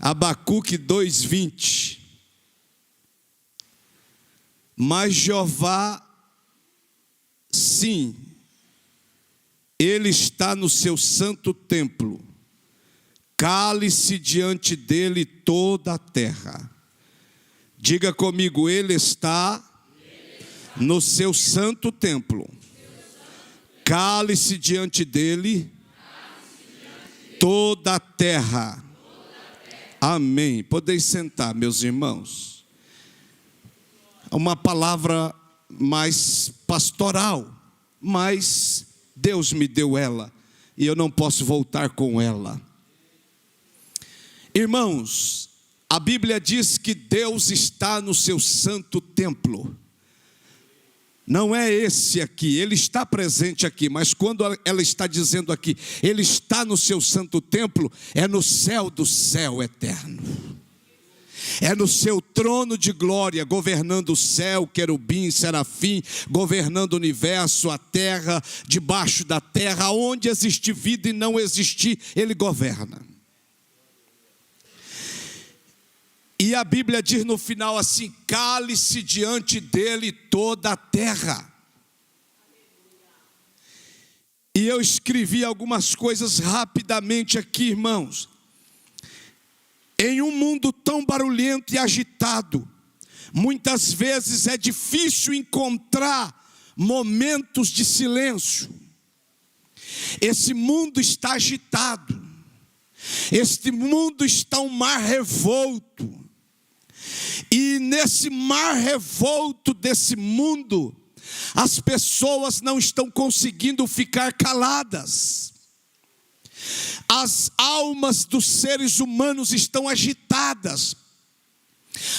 Abacuque 2:20. Mas Jeová, sim, Ele está no seu santo templo, cale-se diante dele toda a terra. Diga comigo, Ele está no seu santo templo, cale-se diante dele toda a terra. Amém. Podeis sentar, meus irmãos. Uma palavra mais pastoral, mas Deus me deu ela e eu não posso voltar com ela. Irmãos, a Bíblia diz que Deus está no seu santo templo. Não é esse aqui, Ele está presente aqui, mas quando ela está dizendo aqui, Ele está no seu santo templo, é no céu do céu eterno. É no seu trono de glória, governando o céu, querubim, serafim, governando o universo, a terra, debaixo da terra, onde existe vida e não existir, Ele governa. E a Bíblia diz no final assim, cale-se diante dele toda a terra. E eu escrevi algumas coisas rapidamente aqui, irmãos. Em um mundo tão barulhento e agitado, muitas vezes é difícil encontrar momentos de silêncio. Esse mundo está agitado. Este mundo está um mar revolto. E nesse mar revolto desse mundo, as pessoas não estão conseguindo ficar caladas. As almas dos seres humanos estão agitadas.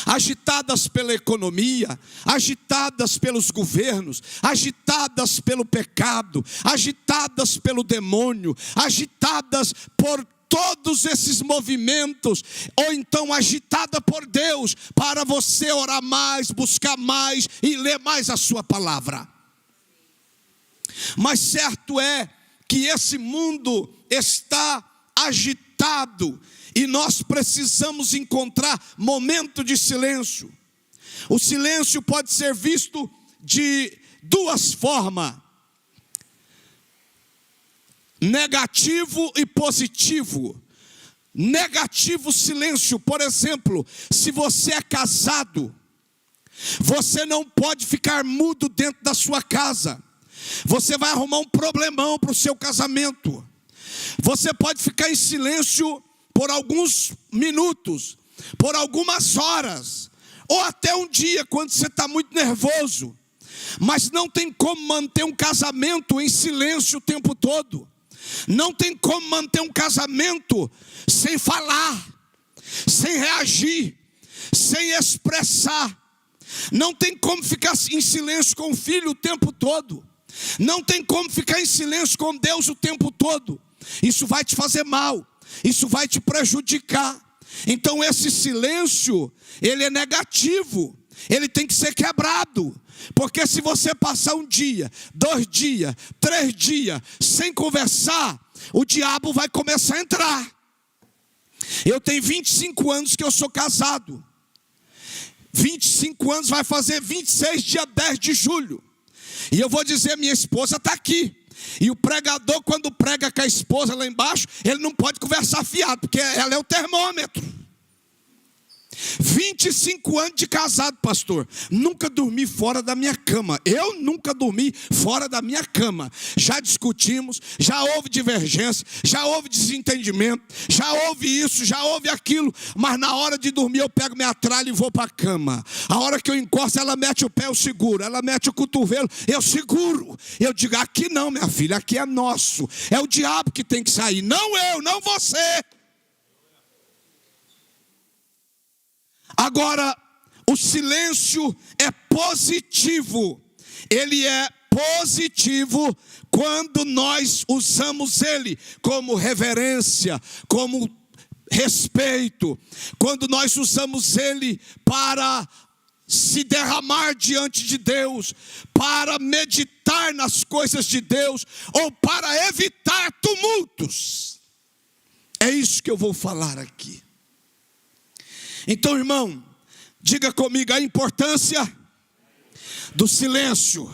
Agitadas pela economia, agitadas pelos governos, agitadas pelo pecado, agitadas pelo demônio, agitadas por todos esses movimentos, ou então agitada por Deus, para você orar mais, buscar mais e ler mais a sua palavra. Mas certo é que esse mundo está agitado e nós precisamos encontrar momento de silêncio. O silêncio pode ser visto de duas formas: negativo e positivo. Negativo silêncio, por exemplo, se você é casado, você não pode ficar mudo dentro da sua casa. Você vai arrumar um problemão para o seu casamento. Você pode ficar em silêncio por alguns minutos, por algumas horas, ou até um dia, quando você está muito nervoso. Mas não tem como manter um casamento em silêncio o tempo todo. Não tem como manter um casamento sem falar, sem reagir, sem expressar. Não tem como ficar em silêncio com o filho o tempo todo. Não tem como ficar em silêncio com Deus o tempo todo. Isso vai te fazer mal, isso vai te prejudicar. Então esse silêncio, ele é negativo. Ele tem que ser quebrado. Porque se você passar um dia, 2 dias, 3 dias sem conversar, o diabo vai começar a entrar. Eu tenho 25 anos que eu sou casado. 25 anos vai fazer 26 dia 10 de julho. E eu vou dizer, minha esposa está aqui. E o pregador, quando prega com a esposa lá embaixo, ele não pode conversar fiado, porque ela é o termômetro. 25 anos de casado, pastor. Nunca dormi fora da minha cama. Eu nunca dormi fora da minha cama. Já discutimos, já houve divergência, já houve desentendimento, já houve isso, já houve aquilo. Mas na hora de dormir eu pego minha tralha e vou para a cama. A hora que eu encosto, ela mete o pé, eu seguro. Ela mete o cotovelo, eu seguro. Eu digo, aqui não, minha filha, aqui é nosso. É o diabo que tem que sair, não eu, não você. Agora, o silêncio é positivo. Ele é positivo quando nós usamos ele como reverência, como respeito. Quando nós usamos ele para se derramar diante de Deus, para meditar nas coisas de Deus, ou para evitar tumultos. É isso que eu vou falar aqui. Então, irmão, diga comigo a importância do silêncio.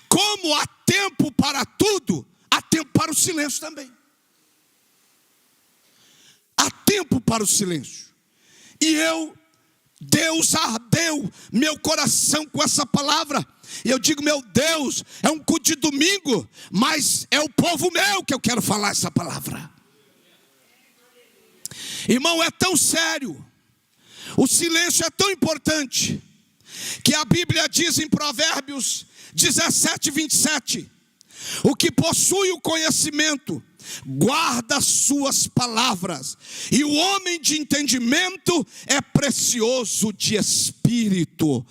Como há tempo para tudo, há tempo para o silêncio também. Há tempo para o silêncio. E Deus ardeu meu coração com essa palavra. E eu digo, meu Deus, é um culto de domingo, mas é o povo meu que eu quero falar essa palavra. Irmão, é tão sério, o silêncio é tão importante, que a Bíblia diz em Provérbios 17, 27, o que possui o conhecimento guarda as suas palavras, e o homem de entendimento é precioso de espírito.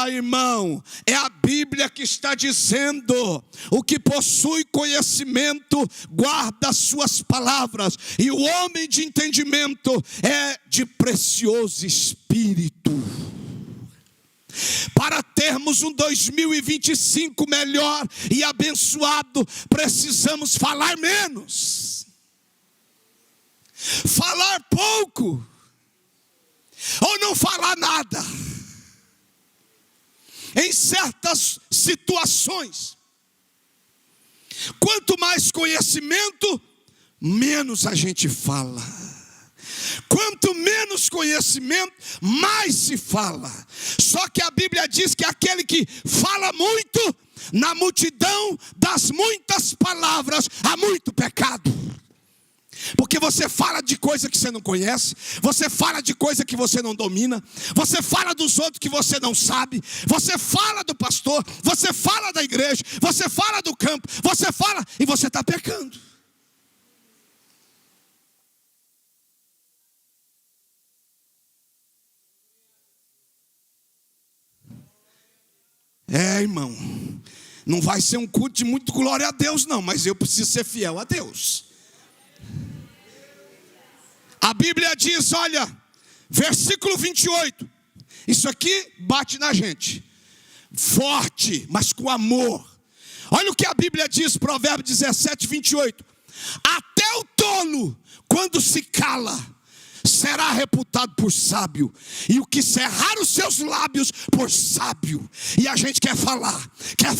Irmão, é a Bíblia que está dizendo: o que possui conhecimento guarda as suas palavras, e o homem de entendimento é de precioso espírito. Para termos um 2025 melhor e abençoado, precisamos falar menos, falar pouco, ou não falar nada. Em certas situações, quanto mais conhecimento, menos a gente fala. Quanto menos conhecimento, mais se fala. Só que a Bíblia diz que aquele que fala muito, na multidão das muitas palavras, há muito pecado. Porque você fala de coisa que você não conhece, você fala de coisa que você não domina, você fala dos outros que você não sabe, você fala do pastor, você fala da igreja, você fala do campo, você fala e você está pecando. Irmão, não vai ser um culto de muito glória a Deus não, mas eu preciso ser fiel a Deus. A Bíblia diz, olha, versículo 28, isso aqui bate na gente, forte, mas com amor. Olha o que a Bíblia diz, Provérbios 17, 28, até o tolo, quando se cala, será reputado por sábio, e o que cerrar os seus lábios por sábio. E a gente quer falar, quer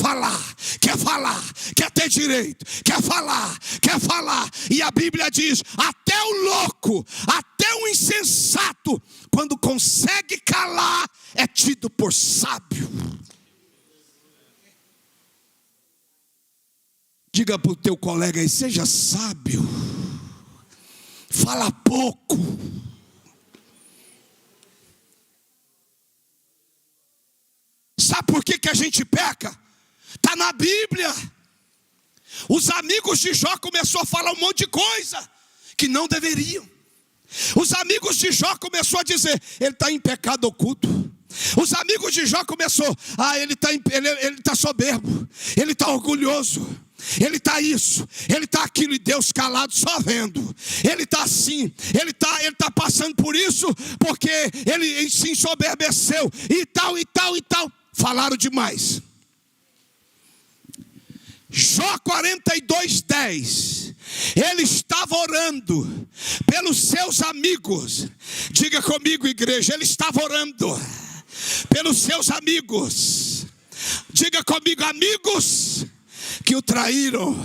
ter direito, quer falar, e a Bíblia diz, até o louco, até o insensato, quando consegue calar, é tido por sábio. Diga para o teu colega aí, seja sábio. Fala pouco. Sabe por que a gente peca? Está na Bíblia. Os amigos de Jó começaram a falar um monte de coisa que não deveriam. Os amigos de Jó começaram a dizer, ele está em pecado oculto. Os amigos de Jó começaram, ele está soberbo, ele está orgulhoso, ele está isso, ele está aquilo, e Deus calado só vendo. Ele está assim, ele está passando por isso, porque ele se ensoberbeceu, e tal. Falaram demais. Jó 42:10, ele estava orando pelos seus amigos. Diga comigo, igreja, ele estava orando pelos seus amigos. Diga comigo, amigos que o traíram,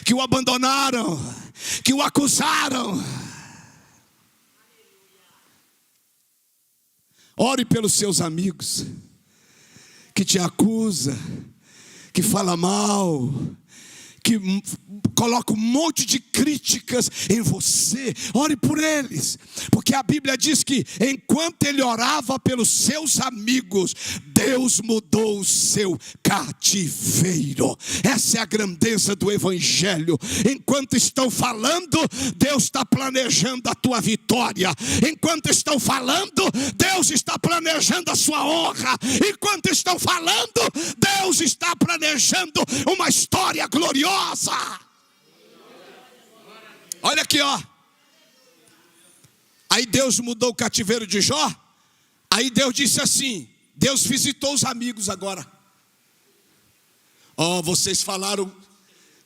que o abandonaram, que o acusaram. Ore pelos seus amigos que te acusa, que fala mal, que coloca um monte de críticas em você. Ore por eles, porque a Bíblia diz que enquanto ele orava pelos seus amigos, Deus mudou o seu cativeiro. Essa é a grandeza do Evangelho. Enquanto estão falando, Deus está planejando a tua vitória. Enquanto estão falando, Deus está planejando a sua honra. Enquanto estão falando, Deus está planejando uma história gloriosa. Olha aqui, ó. Aí Deus mudou o cativeiro de Jó. Aí Deus disse assim, Deus visitou os amigos agora. Vocês falaram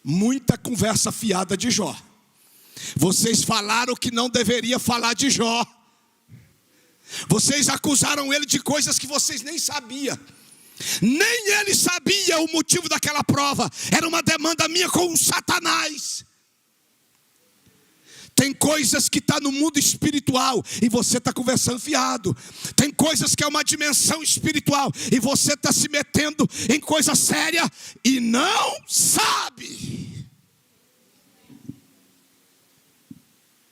muita conversa fiada de Jó. Vocês falaram que não deveria falar de Jó. Vocês acusaram ele de coisas que vocês nem sabiam. Nem ele sabia o motivo daquela prova. Era uma demanda minha com o Satanás. Tem coisas que estão no mundo espiritual e você está conversando fiado. Tem coisas que é uma dimensão espiritual e você está se metendo em coisa séria e não sabe.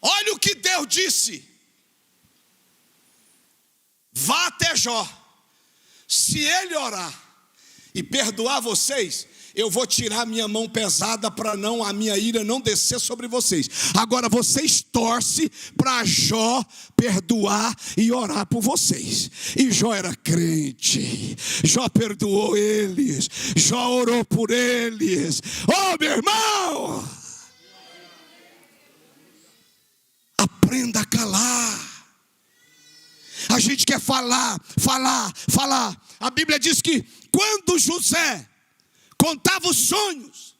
Olha o que Deus disse. Vá até Jó. Se ele orar e perdoar vocês, eu vou tirar minha mão pesada para a minha ira não descer sobre vocês. Agora vocês torcem para Jó perdoar e orar por vocês. E Jó era crente. Jó perdoou eles. Jó orou por eles. Oh, meu irmão! Aprenda a calar. A gente quer falar. A Bíblia diz que quando José contava os sonhos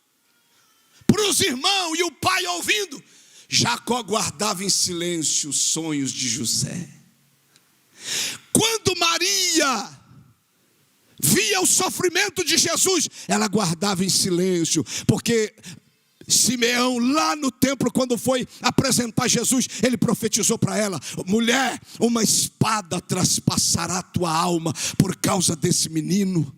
para os irmãos e o pai ouvindo, Jacó guardava em silêncio os sonhos de José. Quando Maria via o sofrimento de Jesus, ela guardava em silêncio, porque Simeão, lá no templo, quando foi apresentar Jesus, ele profetizou para ela: mulher, uma espada traspassará a tua alma por causa desse menino.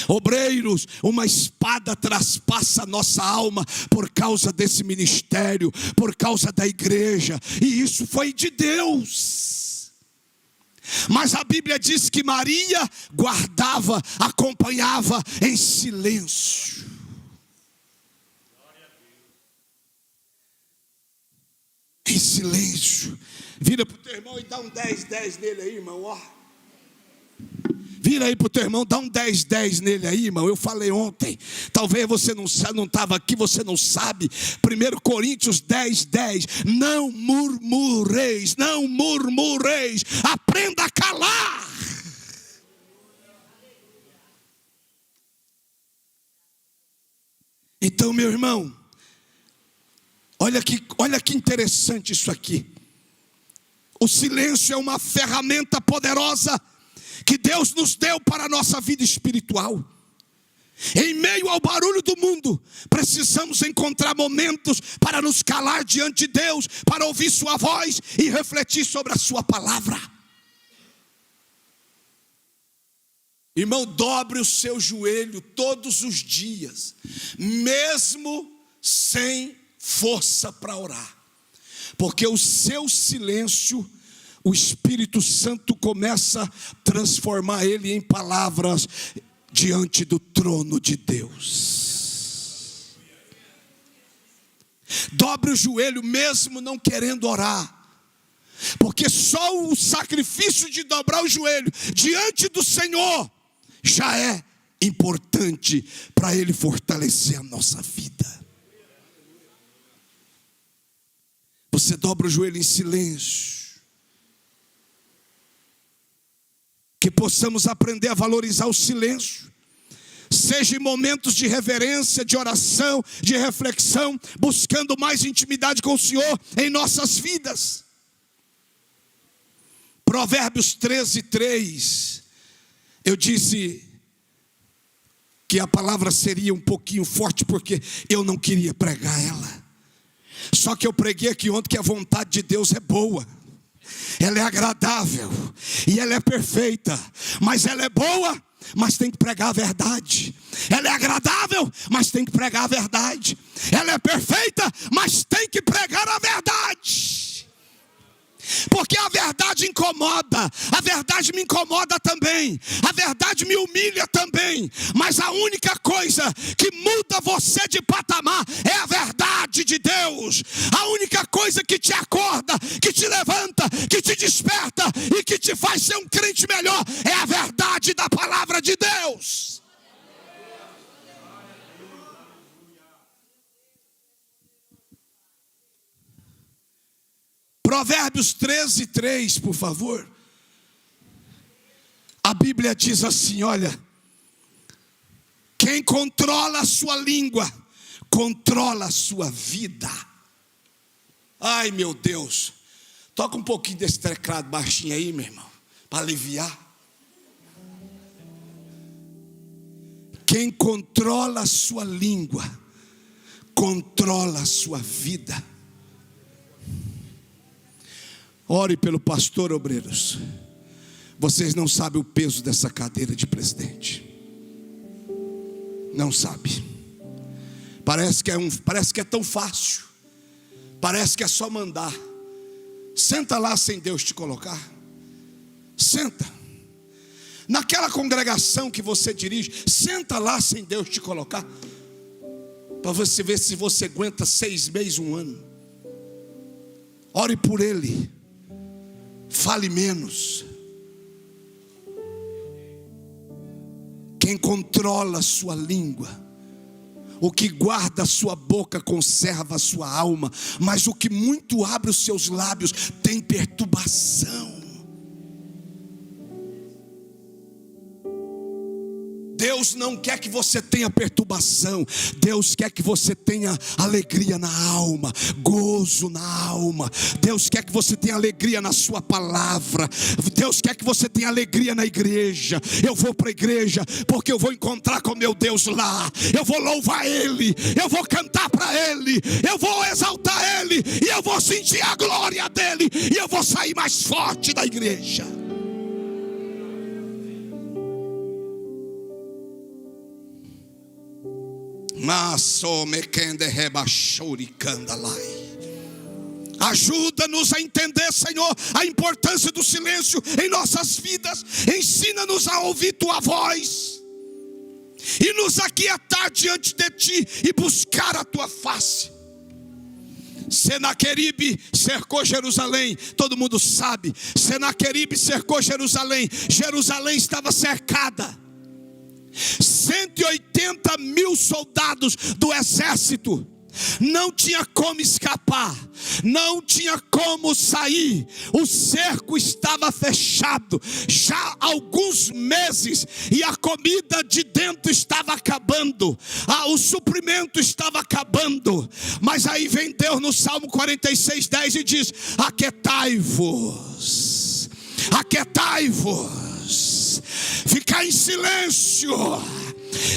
Obreiros, uma espada traspassa a nossa alma por causa desse ministério, por causa da igreja. E isso foi de Deus. Mas a Bíblia diz que Maria guardava, acompanhava em silêncio. Em silêncio. Vira para o teu irmão e dá um 10 nele aí, irmão, ó. Vira aí para o teu irmão, dá um 10 nele aí, irmão. Eu falei ontem, talvez você não estava aqui, você não sabe. 1 Coríntios 10. Não murmureis, aprenda a calar. Então, meu irmão, olha que interessante isso aqui. O silêncio é uma ferramenta poderosa que Deus nos deu para a nossa vida espiritual. Em meio ao barulho do mundo, precisamos encontrar momentos para nos calar diante de Deus, para ouvir sua voz e refletir sobre a sua palavra. Irmão, dobre o seu joelho todos os dias, mesmo sem força para orar, porque o seu silêncio, o Espírito Santo começa a transformar ele em palavras diante do trono de Deus. Dobre o joelho mesmo não querendo orar, porque só o sacrifício de dobrar o joelho diante do Senhor já é importante para ele fortalecer a nossa vida. Você dobra o joelho em silêncio. Que possamos aprender a valorizar o silêncio. Seja em momentos de reverência, de oração, de reflexão, buscando mais intimidade com o Senhor em nossas vidas. Provérbios 13:3. Eu disse que a palavra seria um pouquinho forte, porque eu não queria pregar ela. Só que eu preguei aqui ontem que a vontade de Deus é boa, ela é agradável e ela é perfeita. Mas ela é boa, mas tem que pregar a verdade. Ela é agradável, mas tem que pregar a verdade. Ela é perfeita, mas tem que pregar a verdade. Porque a verdade incomoda, a verdade me incomoda também, a verdade me humilha também. Mas a única coisa que muda você de patamar é a verdade de Deus. A única coisa que te acorda, que te levanta, que te desperta e que te faz ser um crente melhor é a verdade da palavra de Deus. Provérbios 13:3, por favor. A Bíblia diz assim, olha: quem controla a sua língua, controla a sua vida. Ai, meu Deus, Toca um pouquinho desse teclado baixinho aí, meu irmão, para aliviar. Quem controla a sua língua, controla a sua vida. Ore pelo pastor, obreiros. Vocês não sabem o peso dessa cadeira de presidente. Não sabe. Parece que é tão fácil. Parece que é só mandar. Senta lá sem Deus te colocar. Senta. Naquela congregação que você dirige, senta lá sem Deus te colocar. Para você ver se você aguenta 6 meses, 1 ano. Ore por ele. Fale menos. Quem controla a sua língua, o que guarda a sua boca conserva a sua alma, mas o que muito abre os seus lábios tem perturbação. Deus não quer que você tenha perturbação. Deus quer que você tenha alegria na alma, gozo na alma. Deus quer que você tenha alegria na sua palavra. Deus quer que você tenha alegria na igreja. Eu vou para a igreja porque eu vou encontrar com meu Deus lá. Eu vou louvar Ele, eu vou cantar para Ele, eu vou exaltar Ele, e eu vou sentir a glória dEle, e eu vou sair mais forte da igreja. Ajuda-nos a entender, Senhor, a importância do silêncio em nossas vidas. Ensina-nos a ouvir Tua voz e nos aquietar diante de Ti e buscar a Tua face. Senaqueribe cercou Jerusalém, todo mundo sabe. Senaqueribe cercou Jerusalém. Jerusalém estava cercada. 180 mil soldados do exército. Não tinha como escapar, não tinha como sair. O cerco estava fechado já há alguns meses, e a comida de dentro estava acabando, o suprimento estava acabando. Mas aí vem Deus no Salmo 46:10 e diz: aquietai-vos, aquietai-vos, ficai em silêncio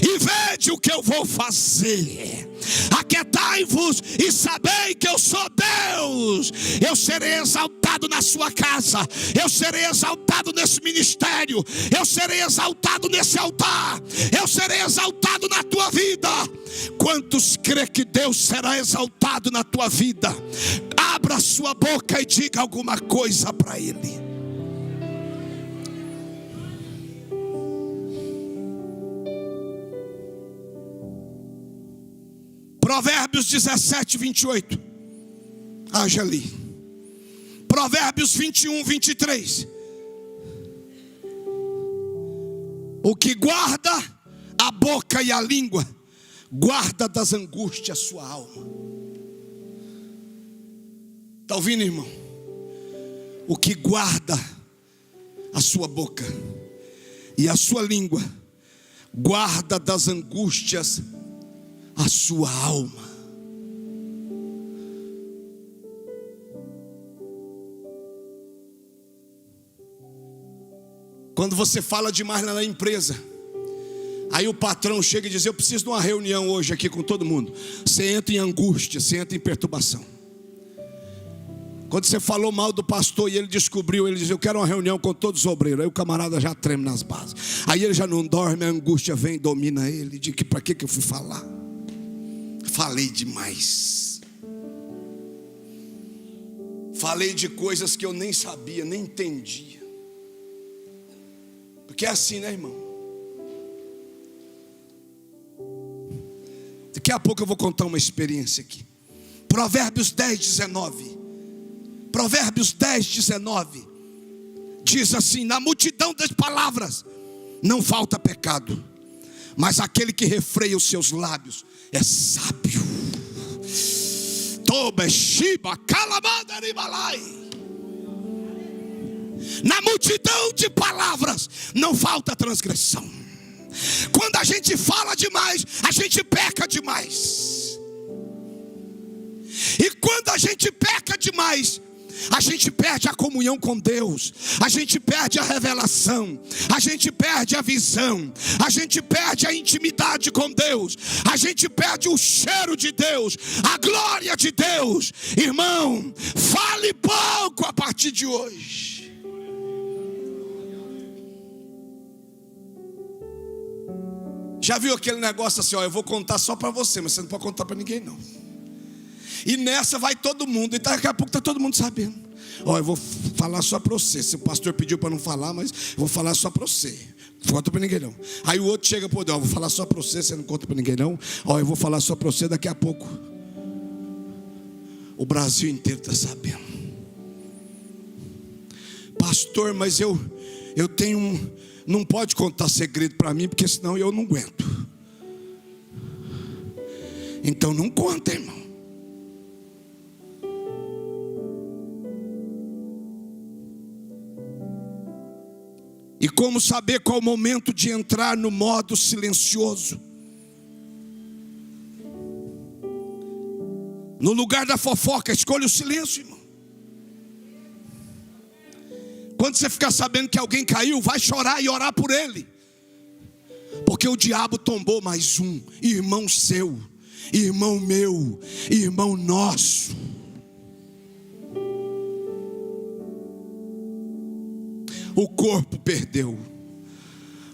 e vede o que eu vou fazer. Aquietai-vos e sabei que eu sou Deus. Eu serei exaltado na sua casa, eu serei exaltado nesse ministério, eu serei exaltado nesse altar, eu serei exaltado na tua vida. Quantos crê que Deus será exaltado na tua vida? Abra sua boca e diga alguma coisa para Ele. Provérbios 17:28. Haja ali. Provérbios 21:23. O que guarda a boca e a língua, guarda das angústias a sua alma. Está ouvindo, irmão? O que guarda a sua boca e a sua língua, guarda das angústias a sua alma. Quando você fala demais lá na empresa, aí o patrão chega e diz: eu preciso de uma reunião hoje aqui com todo mundo. Você entra em angústia, você entra em perturbação. Quando você falou mal do pastor e ele descobriu, ele diz: eu quero uma reunião com todos os obreiros. Aí o camarada já treme nas bases. Aí ele já não dorme, a angústia vem e domina ele. Diz: para que eu fui falar? Falei demais. Falei de coisas que eu nem sabia, nem entendia. Porque é assim, né, irmão? Daqui a pouco eu vou contar uma experiência aqui. Provérbios 10:19. Provérbios 10:19 diz assim: na multidão das palavras não falta pecado, mas aquele que refreia os seus lábios é sábio. Na multidão de palavras não falta transgressão. Quando a gente fala demais, a gente peca demais. E quando a gente peca demais, a gente perde a comunhão com Deus, a gente perde a revelação, a gente perde a visão, a gente perde a intimidade com Deus, a gente perde o cheiro de Deus, a glória de Deus. Irmão, fale pouco a partir de hoje. Já viu aquele negócio assim, ó, eu vou contar só para você, mas você não pode contar para ninguém não. E nessa vai todo mundo, e daqui a pouco está todo mundo sabendo. Ó, eu vou falar só para você. Se o pastor pediu para não falar, mas eu vou falar só para você. Não conta para ninguém não. Aí o outro chega para o Deus, vou falar só para você não conta para ninguém não. Ó, eu vou falar só para você, daqui a pouco o Brasil inteiro está sabendo. Pastor, mas eu tenho não pode contar segredo para mim, porque senão eu não aguento. Então não conta, irmão. E como saber qual o momento de entrar no modo silencioso? No lugar da fofoca, escolha o silêncio, irmão. Quando você ficar sabendo que alguém caiu, vai chorar e orar por ele. Porque o diabo tombou mais um, irmão seu, irmão meu, irmão nosso. O corpo perdeu.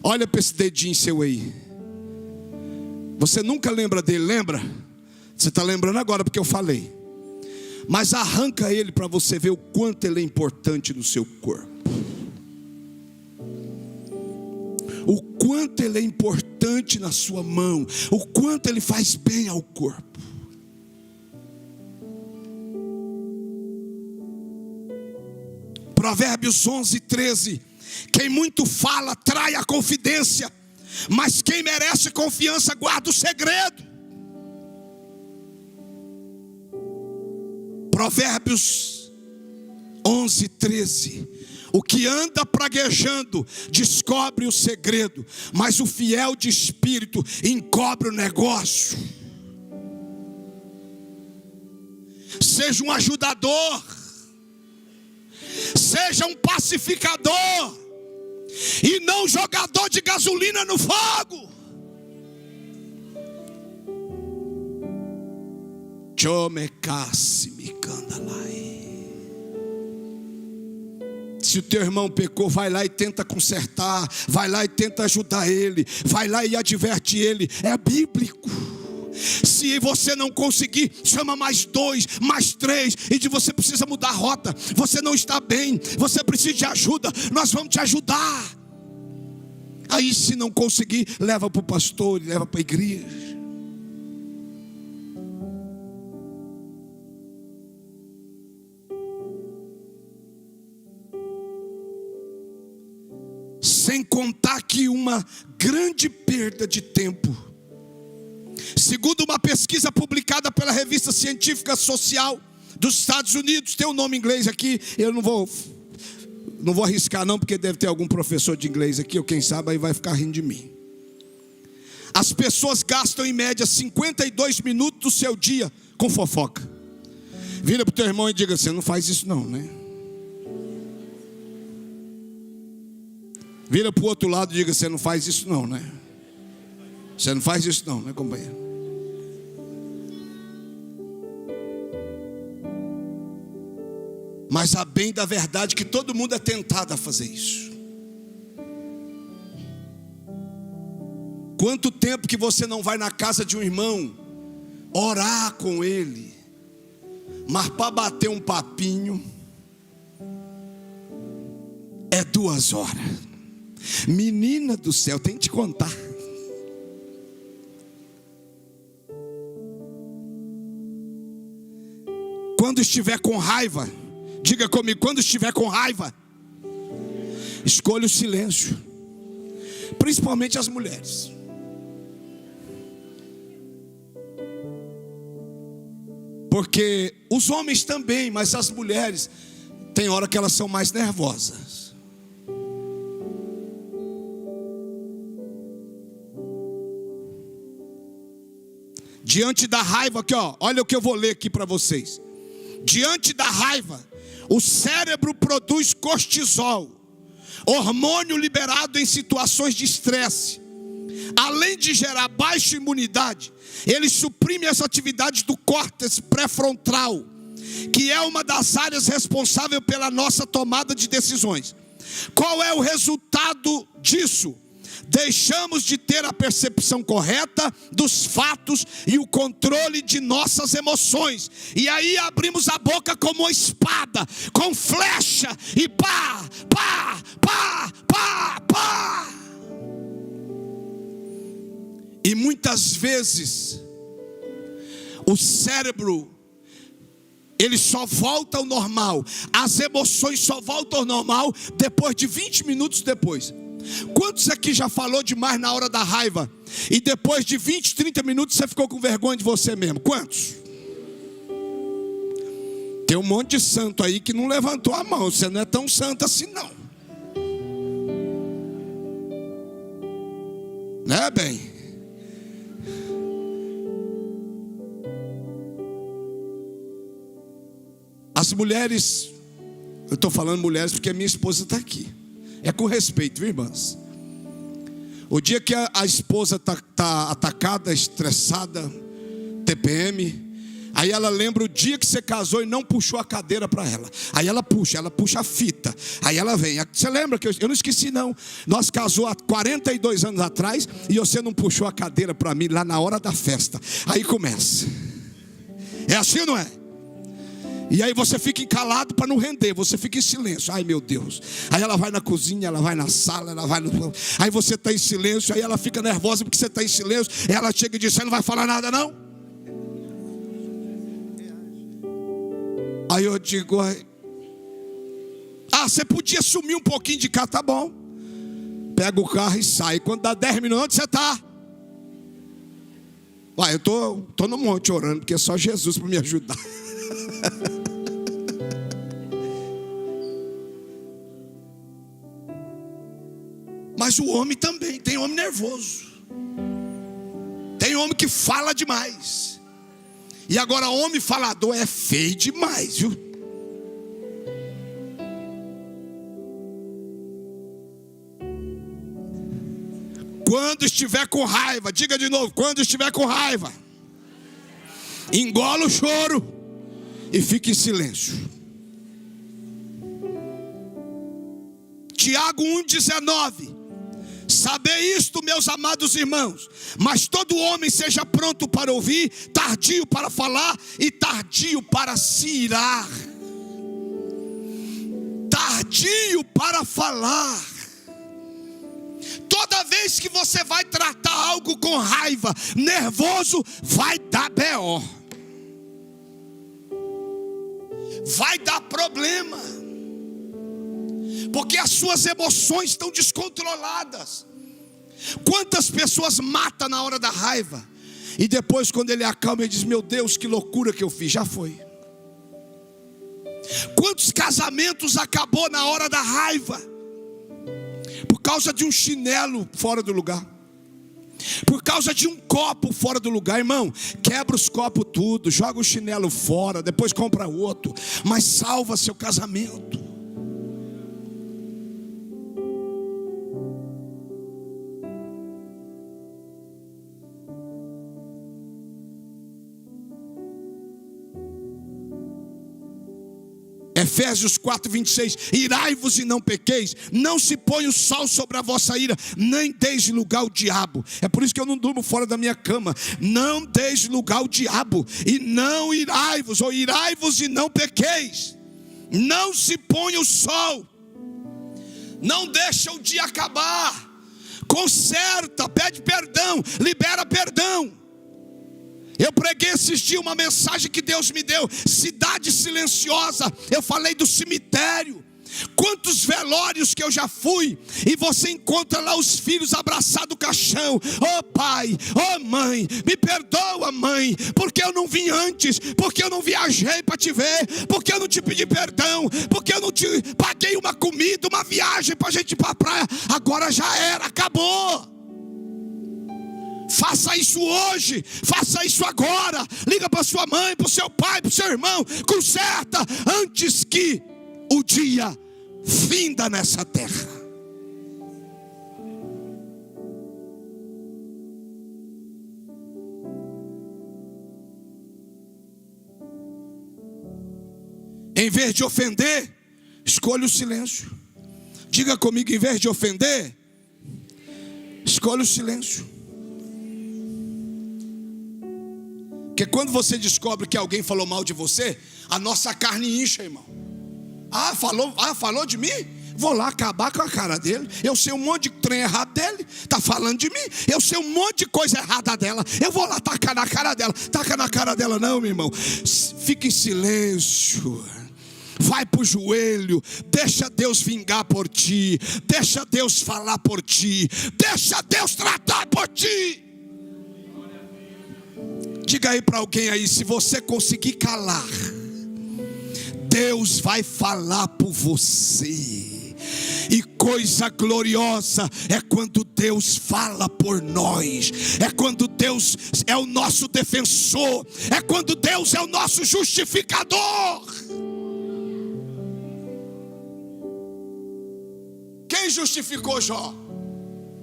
Olha para esse dedinho seu aí. Você nunca lembra dele, lembra? Você está lembrando agora porque eu falei. Mas arranca ele para você ver o quanto ele é importante no seu corpo. O quanto ele é importante na sua mão. O quanto ele faz bem ao corpo. Provérbios 11:13. Quem muito fala trai a confidência, mas quem merece confiança guarda o segredo. Provérbios 11:13. O que anda praguejando descobre o segredo, mas o fiel de espírito encobre o negócio. Seja um ajudador, seja um pacificador, e não jogador de gasolina no fogo. Se o teu irmão pecou, vai lá e tenta consertar, vai lá e tenta ajudar ele, vai lá e adverte ele, é bíblico. Se você não conseguir, chama mais 2, mais 3, e de você precisa mudar a rota, você não está bem, você precisa de ajuda, nós vamos te ajudar. Aí se não conseguir, leva para o pastor, leva para a igreja. Sem contar que uma grande perda de tempo. Segundo uma pesquisa publicada pela revista científica social dos Estados Unidos, tem um nome em inglês aqui, eu não vou arriscar não, porque deve ter algum professor de inglês aqui, ou quem sabe aí vai ficar rindo de mim. As pessoas gastam em média 52 minutos do seu dia com fofoca. Vira para o teu irmão e diga assim, não faz isso não, né? Vira para o outro lado e diga, você não faz isso não, né? Você não faz isso não, né, companheiro? Mas a bem da verdade que todo mundo é tentado a fazer isso. Quanto tempo que você não vai na casa de um irmão orar com ele, mas para bater um papinho é 2 horas. Menina do céu, tem que te contar. Quando estiver com raiva, diga comigo, quando estiver com raiva, escolha o silêncio. Principalmente as mulheres. Porque os homens também, mas as mulheres, tem hora que elas são mais nervosas. Diante da raiva, aqui ó, olha o que eu vou ler aqui para vocês. Diante da raiva, O cérebro produz cortisol, hormônio liberado em situações de estresse. Além de gerar baixa imunidade, ele suprime as atividades do córtex pré-frontal, que é uma das áreas responsáveis pela nossa tomada de decisões. Qual é o resultado disso? Deixamos de ter a percepção correta dos fatos e o controle de nossas emoções. E aí abrimos a boca como uma espada, com flecha, e pá, pá, pá, pá, pá. E muitas vezes o cérebro, ele só volta ao normal, as emoções só voltam ao normal depois de 20 minutos depois. Quantos aqui já falou demais na hora da raiva e depois de 20, 30 minutos você ficou com vergonha de você mesmo? Quantos? Tem um monte de santo aí que não levantou a mão. Você não é tão santo assim não, né, bem? As mulheres, eu estou falando mulheres porque a minha esposa está aqui. É com respeito, viu, irmãs? O dia que a esposa está atacada, estressada, TPM, aí ela lembra o dia que você casou e não puxou a cadeira para ela. Aí ela puxa a fita. Aí ela vem. Você lembra que eu não esqueci não. Nós casou há 42 anos atrás e você não puxou a cadeira para mim lá na hora da festa. Aí começa. É assim ou não é? E aí você fica encalado para não render, você fica em silêncio. Ai meu Deus. Aí ela vai na cozinha, ela vai na sala, ela vai no... Aí você está em silêncio, aí ela fica nervosa porque você está em silêncio. Ela chega e diz, você não vai falar nada não? Aí eu digo, você podia sumir um pouquinho de cá, tá bom. Pega o carro e sai. Quando dá 10 minutos, onde você está? Eu tô no monte orando, porque é só Jesus para me ajudar. Mas o homem também, tem homem nervoso, tem homem que fala demais. E agora homem falador é feio demais, viu? Quando estiver com raiva, diga de novo, quando estiver com raiva, engola o choro e fique em silêncio. Tiago 1,19. Sabei isto, meus amados irmãos, mas todo homem seja pronto para ouvir, tardio para falar e tardio para se irar. Tardio para falar. Toda vez que você vai tratar algo com raiva, nervoso, vai dar BO. Vai dar problema, porque as suas emoções estão descontroladas. Quantas pessoas matam na hora da raiva e depois quando ele acalma ele diz, meu Deus, que loucura que eu fiz, já foi. Quantos casamentos acabou na hora da raiva por causa de um chinelo fora do lugar, por causa de um copo fora do lugar? Irmão, quebra os copos tudo, joga o chinelo fora, depois compra outro, mas salva seu casamento. Efésios 4:26, irai-vos e não pequeis, não se põe o sol sobre a vossa ira, nem deis lugar ao diabo. É por isso que eu não durmo fora da minha cama. Não deis lugar ao diabo, e não irai-vos, ou irai-vos e não pequeis. Não se põe o sol, não deixa o dia acabar, conserta, pede perdão, libera perdão. Eu preguei esses dias uma mensagem que Deus me deu, cidade silenciosa. Eu falei do cemitério. Quantos velórios que eu já fui e você encontra lá os filhos abraçados no caixão. Oh pai, oh mãe, me perdoa mãe, porque eu não vim antes, porque eu não viajei para te ver, porque eu não te pedi perdão, porque eu não te paguei uma comida, uma viagem para a gente ir para a praia. Agora já era, acabou. Faça isso hoje, faça isso agora. Liga para sua mãe, para o seu pai, para o seu irmão, conserta antes que o dia finda nessa terra. Em vez de ofender, escolha o silêncio. Diga comigo, em vez de ofender, escolha o silêncio. Porque quando você descobre que alguém falou mal de você, a nossa carne incha, irmão. Falou de mim? Vou lá acabar com a cara dele. Eu sei um monte de trem errado dele. Está falando de mim. Eu sei um monte de coisa errada dela. Eu vou lá tacar na cara dela. Taca na cara dela não, meu irmão. Fica em silêncio. Vai para o joelho. Deixa Deus vingar por ti. Deixa Deus falar por ti. Deixa Deus tratar por ti. Diga aí para alguém aí, se você conseguir calar, Deus vai falar por você. E coisa gloriosa é quando Deus fala por nós. É quando Deus é o nosso defensor. É quando Deus é o nosso justificador. Quem justificou Jó?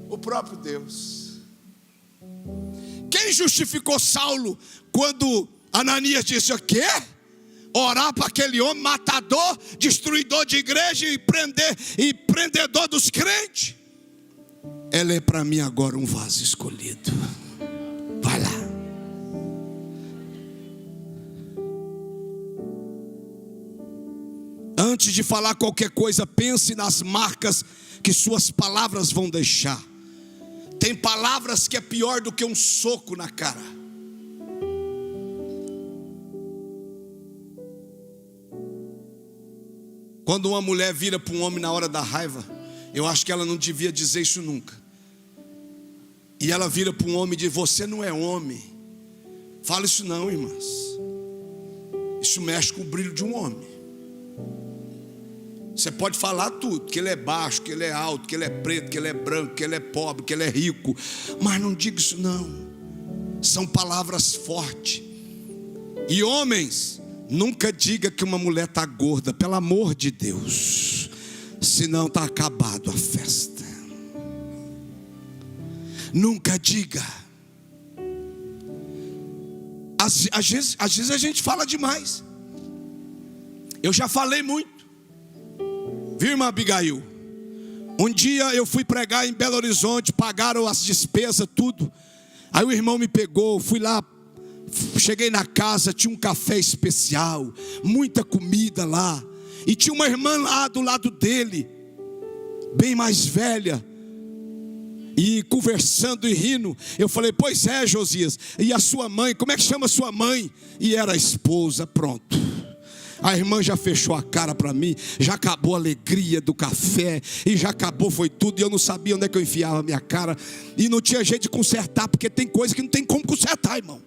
O próprio Deus. Quem justificou Saulo quando Ananias disse: o quê? Orar para aquele homem matador, destruidor de igreja e prendedor dos crentes? Ela é para mim agora um vaso escolhido. Vai lá. Antes de falar qualquer coisa, pense nas marcas que suas palavras vão deixar. Tem palavras que é pior do que um soco na cara. Quando uma mulher vira para um homem na hora da raiva, eu acho que ela não devia dizer isso nunca. E ela vira para um homem e diz: você não é homem. Fala isso não, irmãs. Isso mexe com o brilho de um homem. Você pode falar tudo, que ele é baixo, que ele é alto, que ele é preto, que ele é branco, que ele é pobre, que ele é rico. Mas não diga isso não. São palavras fortes. E homens, nunca diga que uma mulher está gorda, pelo amor de Deus. Senão está acabado a festa. Nunca diga. Às vezes a gente fala demais. Eu já falei muito. Viu, irmã Abigail? Um dia eu fui pregar em Belo Horizonte, pagaram as despesas, tudo. Aí o irmão me pegou, fui lá, cheguei na casa, tinha um café especial, muita comida lá. E tinha uma irmã lá do lado dele, bem mais velha. E conversando e rindo, eu falei: pois é, Josias, e a sua mãe, como é que chama a sua mãe? E era a esposa, pronto. A irmã já fechou a cara para mim, já acabou a alegria do café, e já acabou, foi tudo, e eu não sabia onde é que eu enfiava a minha cara, e não tinha jeito de consertar, porque tem coisa que não tem como consertar, irmão.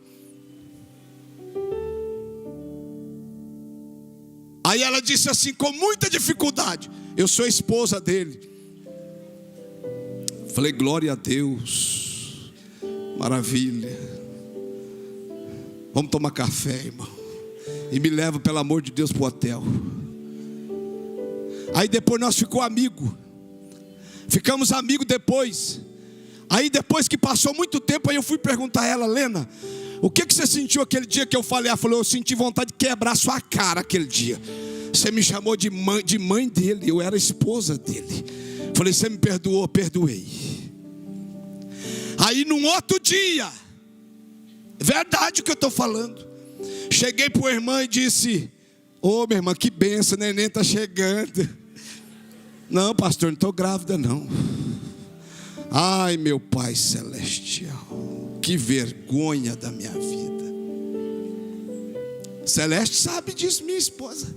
Aí ela disse assim, com muita dificuldade: eu sou a esposa dele. Falei: glória a Deus, maravilha. Vamos tomar café, irmão. E me leva, pelo amor de Deus, para o hotel. Aí depois nós ficamos amigos. Ficamos amigos depois. Aí depois que passou muito tempo, aí eu fui perguntar a ela: Lena, o que você sentiu aquele dia que eu falei? Ela falou: eu senti vontade de quebrar sua cara aquele dia. Você me chamou de mãe dele, eu era a esposa dele. Falei: você me perdoou? Perdoei. Aí num outro dia, verdade o que eu estou falando, cheguei para a irmã e disse: ô minha irmã, que benção, neném está chegando. Não, pastor, não estou grávida não. Ai, meu Pai Celestial, que vergonha da minha vida. Celeste sabe disso, minha esposa.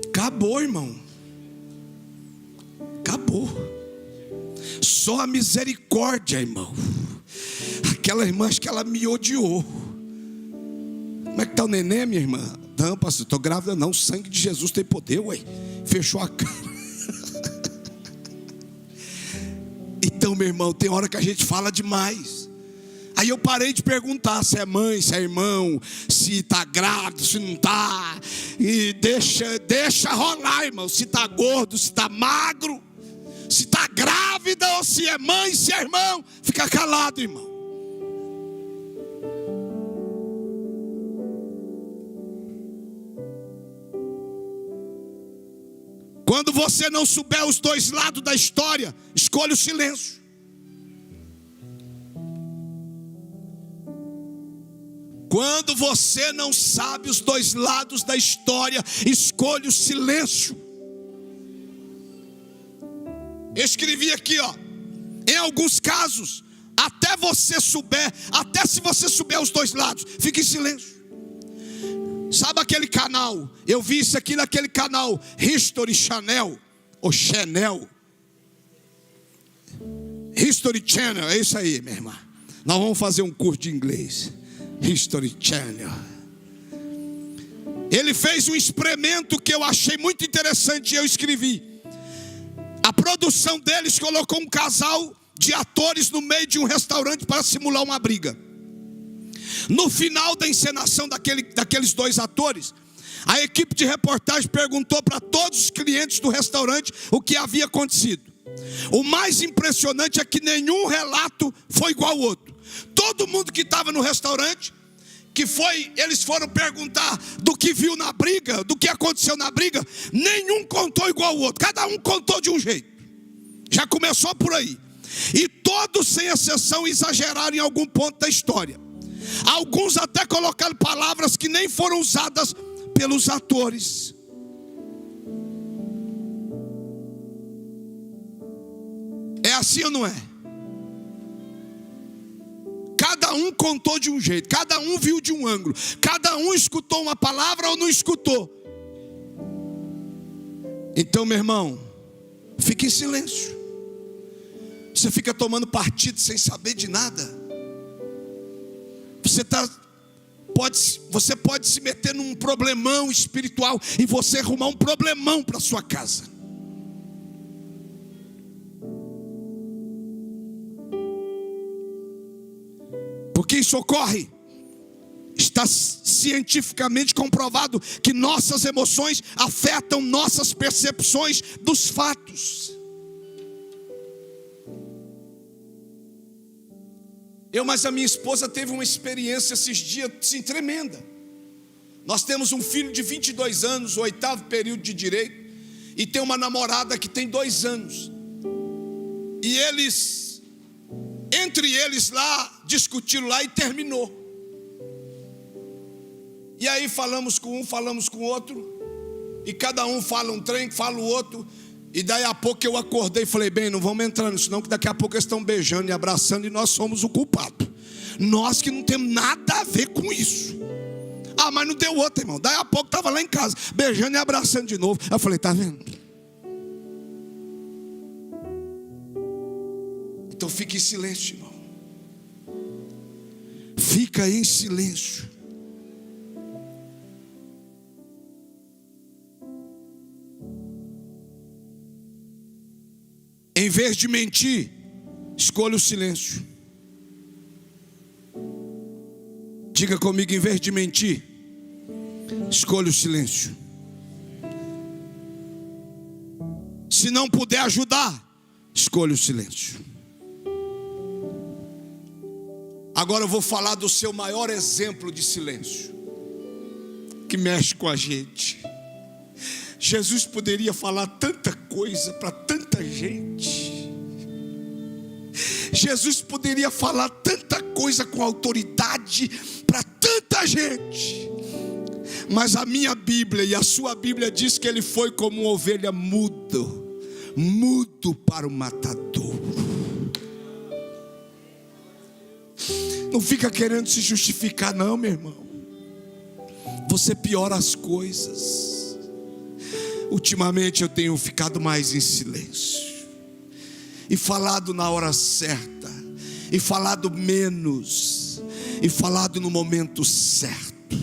Acabou, irmão. Acabou. Só a misericórdia, irmão. Aquela irmã, acho que ela me odiou. Como é que está o neném, minha irmã? Não, pastor, estou grávida não. O sangue de Jesus tem poder, ué. Fechou a cara. Então, meu irmão, tem hora que a gente fala demais. Aí eu parei de perguntar se é mãe, se é irmão, se está grávido, se não está. E deixa rolar, irmão. Se está gordo, se está magro, se está grávida ou se é mãe, se é irmão. Fica calado, irmão. Quando você não souber os dois lados da história, escolha o silêncio. Quando você não sabe os dois lados da história, escolha o silêncio. Eu escrevi aqui, ó, em alguns casos, até se você souber os dois lados, fique em silêncio. Sabe aquele canal? Eu vi isso aqui naquele canal History Channel, ou Channel. History Channel, é isso aí, minha irmã. Nós vamos fazer um curso de inglês. History Channel. Ele fez um experimento que eu achei muito interessante e eu escrevi. A produção deles colocou um casal de atores no meio de um restaurante para simular uma briga. No final da encenação daqueles dois atores, a equipe de reportagem perguntou para todos os clientes do restaurante o que havia acontecido. O mais impressionante é que nenhum relato foi igual ao outro. Todo mundo que estava no restaurante, eles foram perguntar do que viu na briga, do que aconteceu na briga, nenhum contou igual ao outro, cada um contou de um jeito. Já começou por aí. E todos, sem exceção, exageraram em algum ponto da história. Alguns até colocaram palavras que nem foram usadas pelos atores. É assim ou não é? Cada um contou de um jeito, cada um viu de um ângulo, cada um escutou uma palavra ou não escutou. Então, meu irmão, fique em silêncio. Você fica tomando partido sem saber de nada. Você pode se meter num problemão espiritual e você arrumar um problemão para sua casa. Porque isso ocorre. Está cientificamente comprovado que nossas emoções afetam nossas percepções dos fatos. Mas a minha esposa teve uma experiência esses dias, assim, tremenda. Nós temos um filho de 22 anos, o 8º período de direito, e tem uma namorada que tem 2 anos. E entre eles lá, discutiram lá e terminou. E aí falamos com um, falamos com o outro, e cada um fala um trem, fala o outro. E daí a pouco eu acordei e falei, bem, não vamos entrar nisso não, que daqui a pouco eles estão beijando e abraçando e nós somos o culpado. Nós que não temos nada a ver com isso. Mas não deu outra, irmão. Daí a pouco estava lá em casa, beijando e abraçando de novo. Eu falei, tá vendo? Então fique em silêncio, irmão. Fica em silêncio. Em vez de mentir, escolha o silêncio. Diga comigo, em vez de mentir, escolha o silêncio. Se não puder ajudar, escolha o silêncio. Agora eu vou falar do seu maior exemplo de silêncio, que mexe com a gente. Jesus poderia falar tanta coisa para tanta gente. Jesus poderia falar tanta coisa com autoridade para tanta gente. Mas a minha Bíblia e a sua Bíblia diz que ele foi como uma ovelha mudo para o matador. Não fica querendo se justificar não, meu irmão. Você piora as coisas. Ultimamente eu tenho ficado mais em silêncio, e falado na hora certa, e falado menos, e falado no momento certo.